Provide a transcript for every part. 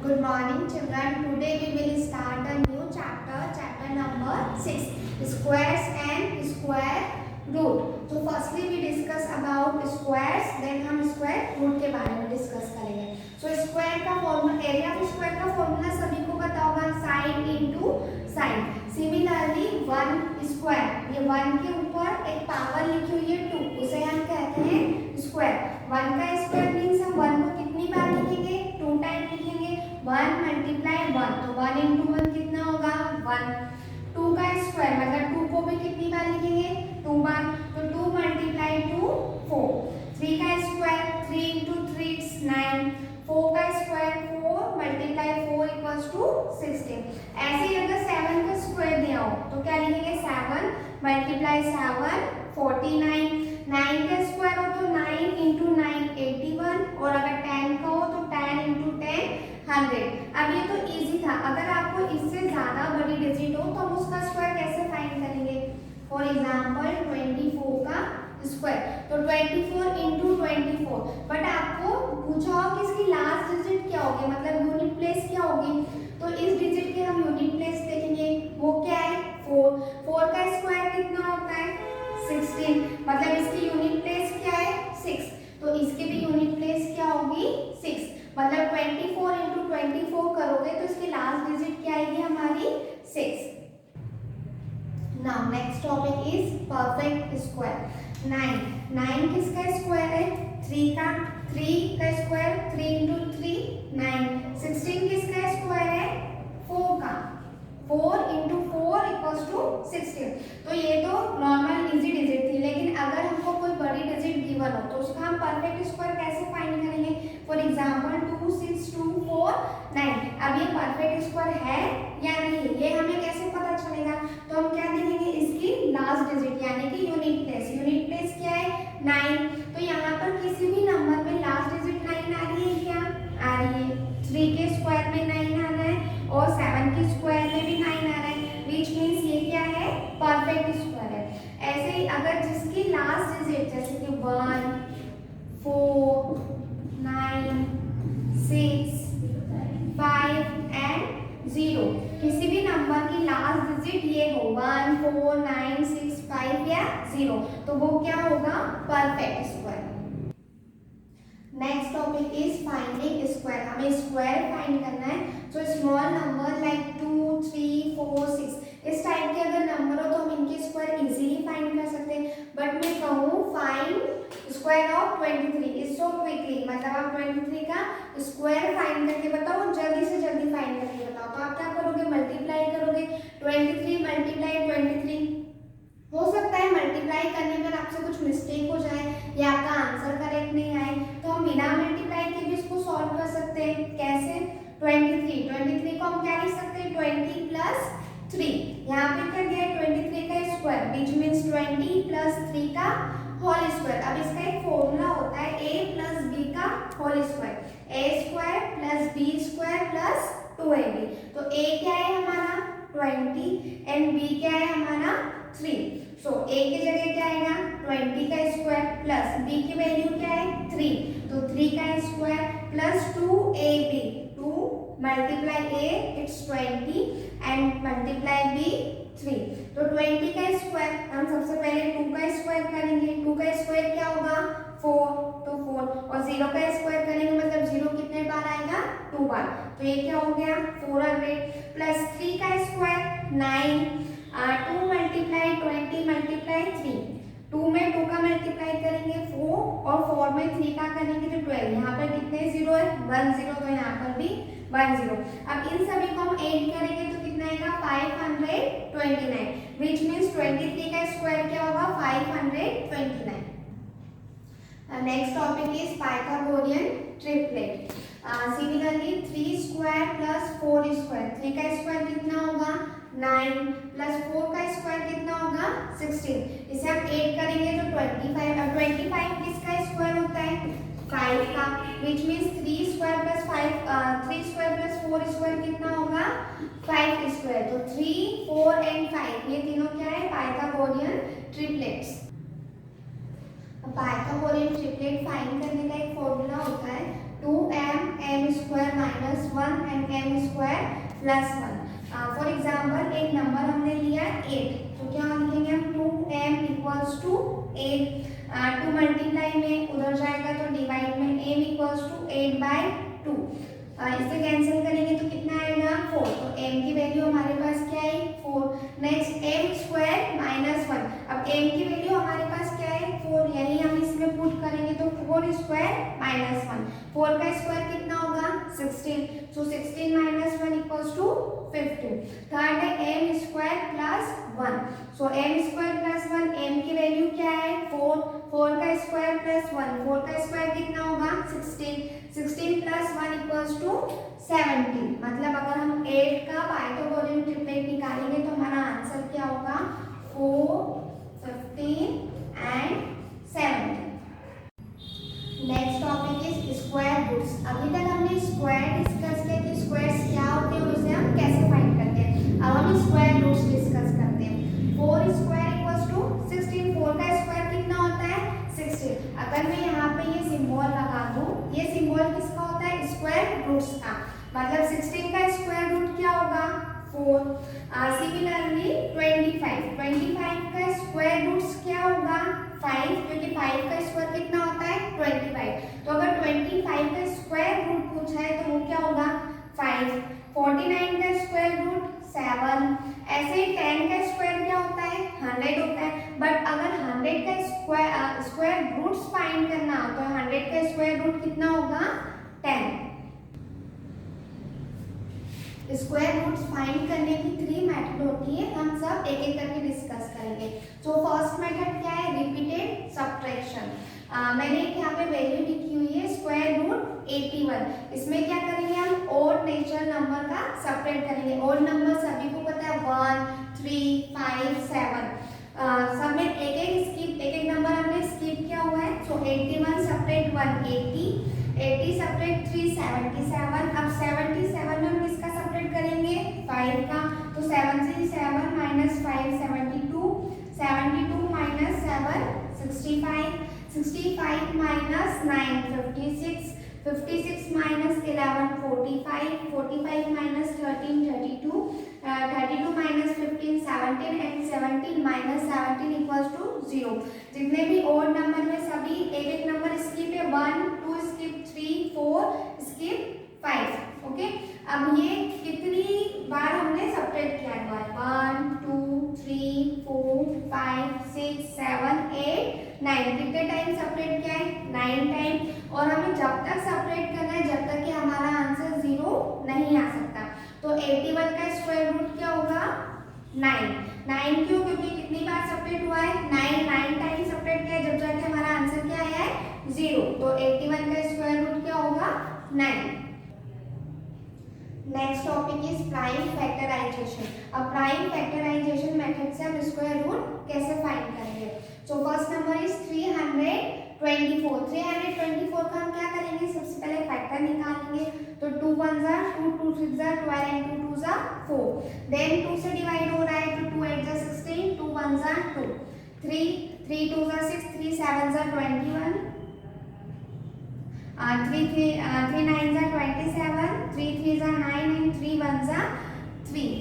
Good morning, children. Today we will start a new chapter number 6, squares and square root. So firstly we discuss about squares, then हम square root के बारे में discuss करेंगे. So square का formula, area of square का formula सभी को पता होगा, sine into sine. Similarly, one square, ये one के ऊपर एक power लिखी हुई है 2, उसे हम कहते हैं square. One का square means हम one को कितनी बार लिखेंगे? 2 टाइम लिखेंगे. 1 मल्टीप्लाई 1, तो 1 इंटू 1 कितना होगा? 1. 2 का स्क्वायर मतलब 2 को भी कितनी बार लिखेंगे? 2 बार, तो 2 मल्टीप्लाई 2 4. 3 का स्क्वायर 3 इंटू 3 इट्स 9. 4 का स्क्वायर 4 मल्टीप्लाई 4 इक्वल्स टू 16. ऐसे ही अगर 7 का स्क्वायर दिया हो तो क्या लिखेंगे? 7 मल्टीप्लाई 7 49. 9 का स्क्वायर हो तो 9 इंटू 9 81, और अगर 10 का हो तो 10 इंटू 10 100. अब ये तो इजी था. अगर आपको इससे ज्यादा बड़ी डिजिट हो तो हम उसका स्क्वायर कैसे फाइंड करेंगे? फॉर एग्जांपल 24 का स्क्वायर, तो 24 इंटू 24. बट आपको पूछा हो कि इसकी लास्ट डिजिट क्या होगी, मतलब यूनिट प्लेस क्या होगी, तो इस डिजिट के हम यूनिट प्लेस देखेंगे. वो क्या है? 4. 4 का स्क्वायर कितना होता है? 16. मतलब इसकी यूनिट प्लेस क्या है? 6. तो इसकी भी यूनिट प्लेस क्या होगी? 6. मतलब 24 इंटू 24 करोगे तो इसकी लास्ट डिजिट क्या आएगी हमारी? 6. Now next topic is perfect square. 9 किसका स्क्वायर है? 3 का. 3 का स्क्वायर 3 इंटू 3 9. 16 किसका स्क्वायर है? 4 का. 4 इंटू 4 इक्वल्स टू 16. तो ये तो नॉर्मल इजी डिजिट थी, लेकिन अगर हमको कोई बड़ी डिजिट गिवन हो तो उसका हम परफेक्ट स्क्वायर कैसे फाइंड करेंगे? For example 2 6 2 4 9. अब ये परफेक्ट स्क्वायर है या नहीं, ये हमें कैसे पता चलेगा? तो हम क्या देखेंगे? इसकी लास्ट डिजिट यानी कि यूनिट प्लेस. यूनिट प्लेस क्या है? 9. तो यहाँ पर किसी भी नंबर में लास्ट डिजिट 9 आ रही है क्या? आ रही है. 3 के स्क्वायर में 9 आ रहा है और 7 के स्क्वायर में भी 9 आ रहा है, विच मीन्स ये क्या है? परफेक्ट स्क्वायर है. ऐसे ही अगर जिसकी लास्ट डिजिट जैसे कि 1 4 9 6 5 एंड 0, किसी भी नंबर की लास्ट डिजिट ये हो 1 4 9 6 5 या 0, तो वो क्या होगा? Perfect square. Next topic is finding square. हमें स्क्वायर फाइंड करना है. सो स्मॉल नंबर लाइक 2 3 4 6 इस टाइप के अगर नंबर हो तो हम इनके स्क्वायर इजीली फाइंड कर सकते हैं. बट मैं कहूँ find square of 23 is so quickly, मतलब आप 23 का स्क्वायर फाइंड करके बताओ, जल्दी से जल्दी फाइंड करके बताओ. तो आप क्या करोगे? मल्टीप्लाई करोगे. 23 मल्टीप्लाई 23. हो सकता है मल्टीप्लाई करने में आपसे कुछ मिस्टेक हो जाए या आपका आंसर करेक्ट नहीं आए, तो हम बिना मल्टीप्लाई के भी इसको सॉल्व कर सकते हैं. कैसे? 23 को हम क्या लिख सकते हैं? 20 प्लस 3. यहाँ पे क्या दिया है? 23 का स्क्वायर, विच मीन्स 20 प्लस 3 का होल स्क्वायर. अब इसका एक फॉर्मूला होता है a प्लस b का whole square. a square plus b square plus 2ab. तो a क्या है हमारा? 20 एंड b क्या है हमारा? 3. सो a की जगह क्या आएगा? 20 का स्क्वायर प्लस b की वैल्यू क्या है? 3. तो 3 का square plus 2ab. 2 multiply a it's 20 and multiply b 3. तो 20 का स्क्वायर हम सबसे पहले 2 का स्क्वायर करेंगे. 2 का स्क्वायर क्या होगा? 4. तो 4 और 0 का स्क्वायर करेंगे मतलब 0 कितने बार आएगा? 2 बार. तो ये क्या हो गया? 400 प्लस 3 का स्क्वायर 9. 2 multiply 20 multiply 3. 2 में 2 का मल्टीप्लाई करेंगे 4 और 4 में 3 का करेंगे तो 12. यहाँ पर कितने 0 है? 1 0, तो यहाँ पर भी 1 0. अब इन सभी को हम ऐड करेंगे तो कितना आएगा? 529, विच मीन्स 23 का स्क्वायर क्या होगा? 529. Next topic is Pythagorean triplet. Similarly 3 square plus 4 square. 3 का स्क्वायर कितना होगा? 9 प्लस 4 का स्क्वायर कितना होगा? 16. इसे हम ऐड करेंगे तो 25. अब 25 किसका स्क्वायर होता है? 5 का, which means 3 square plus 3 square plus 4 square कितना होगा? 5 स्क्वायर. तो 3 4 एंड 5 ये तीनों क्या है? Pythagorean triplets. Pythagorean triplet find करने का एक फॉर्मूला होता है 2m m square minus 1 and m square plus 1. For example एक नंबर हमने लिया 8, तो क्या लिखेंगे हम 2m इक्वल्स टू 8. 2 मल्टीप्लाई में उधर जाएगा तो डिवाइड में m इक्वल्स टू 8/2. इसे कैंसिल करेंगे तो कितना आएगा 4. तो m की वैल्यू हमारे पास क्या है 4. Next m square minus 1. अब m की वैल्यू हमारे पास क्या है 4, यानी हम इसमें पुट करेंगे तो 4 स्क्वायर माइनस 1. 4 का स्क्वायर कितना होगा 16. सो 16 माइनस 1 इक्वल्स टू 15. थर्ड है m स्क्वायर प्लस 1. सो m स्क्वायर प्लस 1, m की वैल्यू क्या है 4. 4 का स्क्वायर प्लस 1, 4 का स्क्वायर कितना होगा 16. 16 प्लस 1 इक्वल्स टू 17. मतलब अगर हम 8 का पाइथागोरियन ट्रिपलेट निकालेंगे तो हमारा आंसर क्या होगा 4, 15 and 17. Next topic is square roots. अभी तक हमने स्क्वायर डिस्कस किया कि स्क्वायर्स क्या होते हैं और उसे हम कैसे फाइंड करते हैं. अब हम स्क्वायर रूट्स डिस्कस करते हैं. 4 स्क्वायर इक्वल्स टू 16. 4 का स्क्वायर कितना होता है 16. अगर मैं यहाँ पे ये सिंबल लगा दूँ, ये सिंबल किसका होता है स्क्वायर रूट्स का. मतलब 16 का स्क्वायर रूट क्या होगा 4. सिमिलरली 25 का स्क्वायर रूट्स क्या होगा 5, क्योंकि 5 का स्क्वायर कितना होता है 25. तो अगर 25 का स्क्वायर रूट पूछा है तो वो क्या होगा 5. 49 का स्क्वायर रूट 7. ऐसे ही 10 का स्क्वायर क्या होता है 100 होता है. बट अगर 100 का स्क्वायर रूट्स फाइंड करना हो तो 100 का स्क्वायर रूट कितना होगा 10. स्क्वायर रूट्स फाइंड करने की 3 मेथड होती है. हम सब एक एक करके डिस्कस करेंगे. तो फर्स्ट मेथड क्या है रिपीटेड सब्ट्रैक्शन. मैंने एक यहाँ पे वैल्यू लिखी हुई है स्क्वायर रूट 81. इसमें क्या करेंगे हम ओड नेचुरल नंबर का सब्ट्रैक्ट करेंगे. ओड नंबर सभी को पता है 1, 3, 5, 7. सब में एक नंबर हमने स्किप किया हुआ है. सो 81 सब्ट्रैक्ट 180, 80 सब्ट्रैक्ट 3 77. अब 77 में हम किसका सब्ट्रैक्ट करेंगे 5 का. तो 77 minus 5 72, 72 minus 7 65, 65 minus 9 56, 56 minus 11 45, 45 minus 13 32, 32 minus 15 17 and 17 minus 17 equals to 0. जितने भी ओड नंबर में सभी एक एक नंबर स्किप है. 1, 2 स्किप, 3, 4 स्किप, 5. ओके. अब ये कितनी बार हमने सब्ट्रैक्ट किया है 1, 2, 3, 4, 5, 6, 7, 8, 9. कितने टाइम सब्ट्रैक्ट किया है 9 टाइम. और हमें जब तक सब्ट्रैक्ट करना है जब तक कि हमारा आंसर 0 नहीं आ सकता. तो 81 का स्क्वायर रूट क्या होगा 9. 9 क्यों, क्योंकि कितनी बार सब्ट्रैक्ट हुआ है 9 टाइम सब्ट्रैक्ट किया जब जाके हमारा आंसर क्या आया है 0. तो 81 का स्क्वायर रूट क्या होगा 9. Next topic is prime factorization. अब प्राइम फैक्टराइजेशन मेथड से हम स्क्वायर रूट कैसे फाइंड करेंगे. So first number is 324. 324 का हम क्या करेंगे सबसे पहले फैक्टर निकालेंगे. तो 2 1 जा 2, 2 3 जा 12 एंड 2 2 जा 4. देन 2 से डिवाइड हो रहा है तो 2 8 जा 16, 2 1 जा 2, 3 3 2 जा 6, 3 7 जा 21, 3 9 जा 27, 3 3 जा 9 एंड 3 1 जा 3.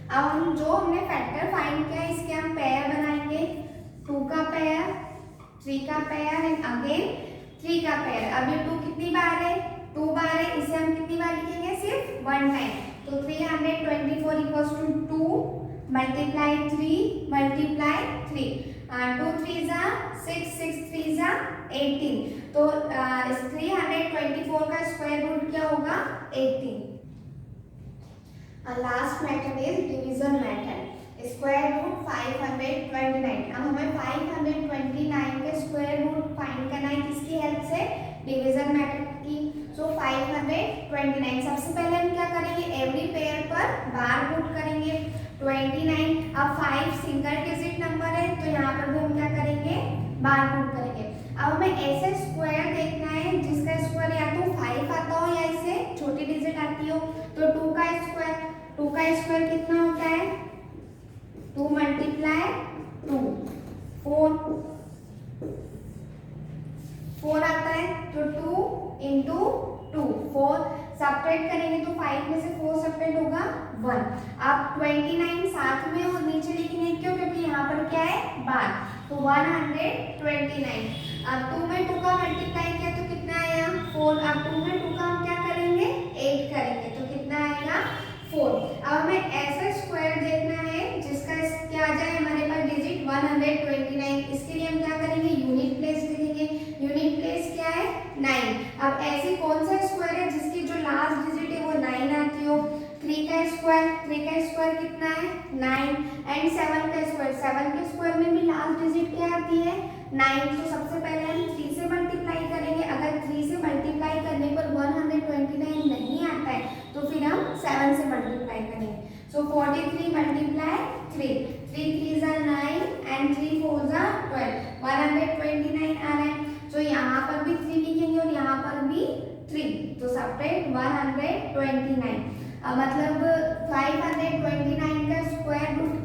अब हम जो हमने फैक्टर फाइंड किया है इसके हम पेयर बनाएंगे. 2 का पेयर, 3 का पेयर एंड अगेन 3 का पेयर. अब ये 2 कितनी बार है 2 बार है. इसे हम कितनी बार लिखेंगे सिर्फ 1 टाइम. तो 324 इक्वल्स टू 2 मल्टीप्लाई 3 मल्टीप्लाई 3. 2 3 जा 6, 6 3 जा 18. तो 324 का स्क्वायर रूट क्या होगा 18. Last method is division method. Square root 529. अब हमें 529 के स्क्वायर रूट फाइंड करना है किसकी हेल्प से डिवीजन मेथड की. सो 529 सबसे पहले हम क्या करेंगे एवरी पेयर पर बार पुट करेंगे 29. अब 5 सिंगल डिजिट नंबर है तो यहाँ पर भी हम क्या करेंगे बार पुट करेंगे. अब हमें ऐसे स्क्वायर देखना है जिसका स्क्वायर या तो 5 आता हो या इसे छोटी डिजिट आती हो. तो 2 का स्क्वायर कितना होता है 2 मल्टीप्लाई 2 4 आता है. 4 सब्ट्रैक्ट करेंगे तो 5 में से 4 सब्ट्रैक्ट होगा 1। अब 29 साथ में और नीचे लिखेंगे, क्यों? क्योंकि यहाँ पर क्या है, बार, तो 129। अब 2 में 2 का मल्टीप्लाई किया तो कितना आया, 4। अब 2 में 2 का हम क्या करेंगे, 8 करेंगे तो कितना आएगा, 4। अब हमें ऐसा स्क्वायर देखना है जिसका क्या आ जाए हमारे पास डिजिट 129। इसके लिए हम क्या करेंगे, यूनिट प्लेस लिखेंगे। यूनिट प्लेस क्या है, 9। अब ऐसी कौन सा स्क्वायर है जिसकी जो लास्ट डिजिट है वो 9 आती हो? 3 का स्क्वायर कितना है, 9। एंड 7 का स्क्वायर, 7 के स्क्वायर में भी लास्ट डिजिट क्या आती है, 9। तो सबसे पहले हम 3 से मल्टीप्लाई करेंगे। अगर 3 से मल्टीप्लाई करने पर 129 नहीं आता है तो फिर हम 7 से मल्टीप्लाई करेंगे। सो 43 मल्टीप्लाई 3, 3 3 are 9 and 3 4 are 12, 129 आ रहा है। तो यहाँ पर भी 3 लिखेंगे और यहाँ पर भी 3, तो सब्ट्रैक्ट 129। मतलब 529 का स्क्वायर रूट